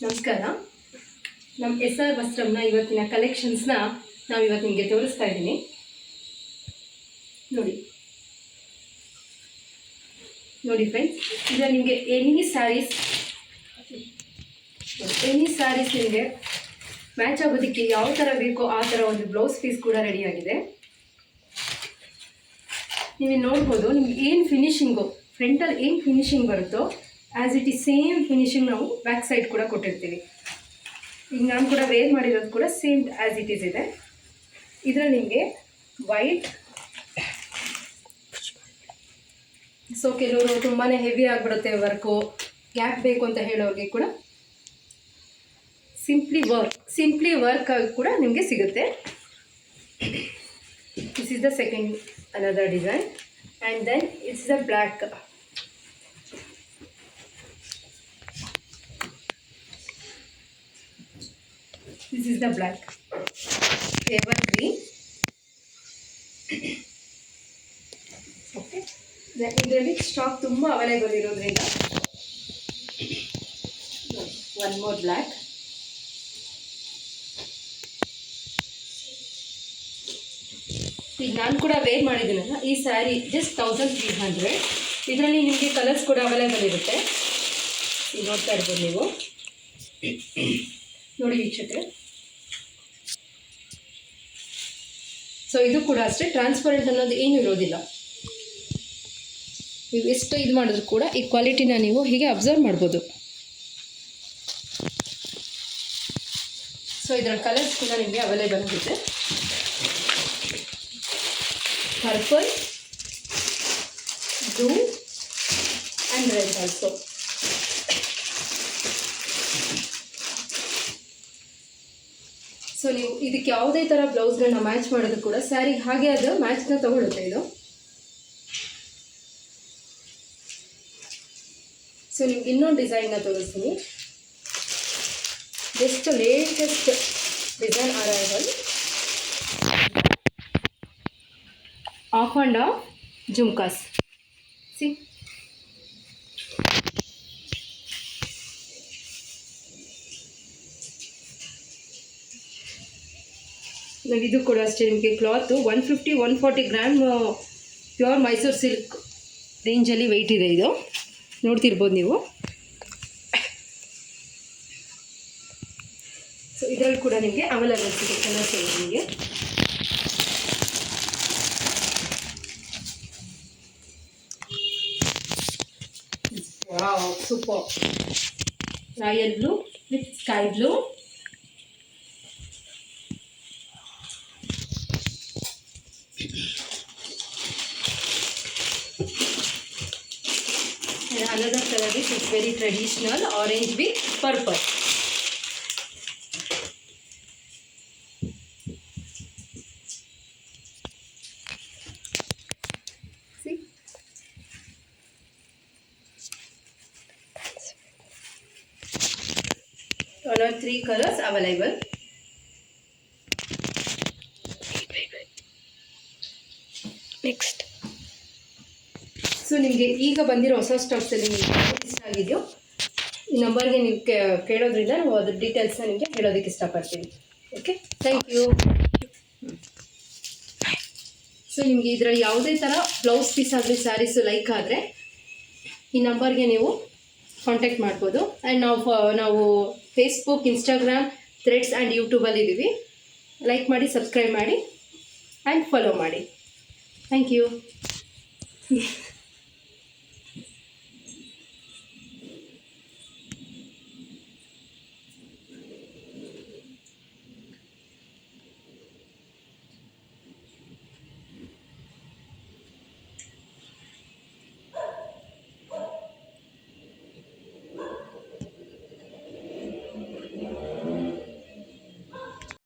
ನಮಸ್ಕಾರ. ನಮ್ಮ SR ವಸ್ತ್ರಮ್ನ ಇವತ್ತಿನ ಕಲೆಕ್ಷನ್ಸ್ನ ನಾವಿವತ್ತು ನಿಮಗೆ ತೋರಿಸ್ತಾ ಇದ್ದೀನಿ. ನೋಡಿ ಫ್ರೆಂಡ್ಸ್, ಈಗ ನಿಮಗೆ ಎನಿ ಸ್ಯಾರೀಸ್ ನಿಮಗೆ ಮ್ಯಾಚ್ ಆಗೋದಕ್ಕೆ ಯಾವ ಥರ ಬೇಕೋ ಆ ಥರ ಒಂದು ಬ್ಲೌಸ್ ಪೀಸ್ ಕೂಡ ರೆಡಿಯಾಗಿದೆ. ನೀವು ನೋಡ್ಬೋದು, ನಿಮ್ಗೆ ಏನು ಫಿನಿಶಿಂಗು ಫ್ರಂಟಲ್ಲಿ ಏನು ಫಿನಿಶಿಂಗ್ ಬರುತ್ತೋ as it is same finishing ನಾವು ಬ್ಯಾಕ್ ಸೈಡ್ ಕೂಡ ಕೊಟ್ಟಿರ್ತೀವಿ. ಈಗ ನಾನು ಕೂಡ ವೇರ್ ಮಾಡಿರೋದು ಕೂಡ ಸೇಮ್ ಆ್ಯಸ್ ಇಟ್ ಈಸ್ ಇದೆ. ಇದರಲ್ಲಿ ನಿಮಗೆ ವೈಟ್, ಸೊ ಕೆಲವರು ತುಂಬಾ ಹೆವಿ ಆಗಿಬಿಡುತ್ತೆ ವರ್ಕು, ಗ್ಯಾಪ್ ಬೇಕು ಅಂತ ಹೇಳೋರಿಗೆ ಕೂಡ ಸಿಂಪ್ಲಿ ವರ್ಕ್ ಆಗಿ ಕೂಡ ನಿಮಗೆ ಸಿಗುತ್ತೆ. This is the second another design, and then it's the black. This is the black evergreen. Okay, then ಇದರಲ್ಲಿ ಸ್ಟಾಕ್ ತುಂಬ ಅವೈಲೇಬಲ್ ಇರೋದ್ರಿಂದ one more black. ಈಗ ನಾನು ಕೂಡ ವೇರ್ ಮಾಡಿದ್ದೀನಲ್ಲ, ಈ ಸ್ಯಾರಿ ಜಸ್ಟ್ 1300. ಇದರಲ್ಲಿ ನಿಮಗೆ ಕಲರ್ಸ್ ಕೂಡ ಅವೈಲೇಬಲ್ ಇರುತ್ತೆ. ಈಗ ನೋಡ್ತಾ ಇರ್ಬೋದು ನೀವು, ನೋಡಿ ವೀಕ್ಷಕರೇ. ಸೊ ಇದು ಕೂಡ ಅಷ್ಟೇ, ಟ್ರಾನ್ಸ್ಪರೆಂಟ್ ಅನ್ನೋದು ಏನೂ ಇರೋದಿಲ್ಲ. ನೀವು ಎಷ್ಟು ಇದು ಮಾಡಿದ್ರು ಕೂಡ ಈ ಕ್ವಾಲಿಟಿನ ನೀವು ಹೀಗೆ ಅಬ್ಸರ್ವ್ ಮಾಡ್ಬೋದು. ಸೊ ಇದರ ಕಲರ್ಸ್ ಕೂಡ ನಿಮಗೆ ಅವೈಲೇಬಲ್ ಆಗುತ್ತೆ. Purple, blue and red also. So ನೀವು ಇದಕ್ಕೆ ಯಾವುದೇ ಥರ ಬ್ಲೌಸ್ಗಳನ್ನ ಮ್ಯಾಚ್ ಮಾಡೋದು ಕೂಡ ಸ್ಯಾರಿಗೆ ಹಾಗೆ ಅದು ಮ್ಯಾಚ್ನ ತಗೊಳುತ್ತೆ ಇದು. ಸೊ ನಿಮ್ಗೆ ಇನ್ನೊಂದು ಡಿಸೈನ್ನ ತೋರಿಸ್ತೀನಿ. Just latest design arrival, off and off jhumkas. See, ಇದು ಕೂಡ ಅಷ್ಟೇ, ನಿಮಗೆ cloth 150-140 gram pure Mysuru silk ರೇಂಜಲ್ಲಿ ವೆಯ್ಟ್ ಇದೆ. ಇದು ನೋಡ್ತಿರ್ಬೋದು ನೀವು. ಸೊ ಇದರಲ್ಲಿ ಕೂಡ ನಿಮಗೆ ಅವೈಲೇಬಲ್ ಸಿಗುತ್ತೆ ಕಲರ್ಸ್ ನಿಮಗೆ. Wow, super. Royal blue with sky blue. And another color is very traditional, orange with purple. See? All 3 colors available. Next. So ನಿಮಗೆ ಈಗ ಬಂದಿರೋ ಹೊಸ ಸ್ಟಾಕ್ಸಲ್ಲಿ ನಿಮಗೆ ಇಷ್ಟ ಆಗಿದೆಯೋ ಈ ನಂಬರ್ಗೆ ನೀವು ಕೇಳೋದ್ರಿಂದ ನಾವು ಅದ್ರ ಡೀಟೇಲ್ಸ್ನ ನಿಮಗೆ ಹೇಳೋದಕ್ಕೆ ಇಷ್ಟಪಡ್ತೀವಿ. Okay, thank you. ಸೊ ನಿಮಗೆ ಇದರಲ್ಲಿ ಯಾವುದೇ ಥರ ಬ್ಲೌಸ್ ಪೀಸ್ ಆಗಲಿ ಸ್ಯಾರೀಸು ಲೈಕ್ ಆದರೆ ಈ ನಂಬರ್ಗೆ ನೀವು ಕಾಂಟ್ಯಾಕ್ಟ್ ಮಾಡ್ಬೋದು. ಆ್ಯಂಡ್ ನಾವು ಫೇಸ್ಬುಕ್, ಇನ್ಸ್ಟಾಗ್ರಾಮ್, ಥ್ರೆಡ್ಸ್ ಆ್ಯಂಡ್ ಯೂಟ್ಯೂಬಲ್ಲಿ ಇದ್ದೀವಿ. ಲೈಕ್ ಮಾಡಿ, ಸಬ್ಸ್ಕ್ರೈಬ್ ಮಾಡಿ ಆ್ಯಂಡ್ ಫಾಲೋ ಮಾಡಿ. Thank you.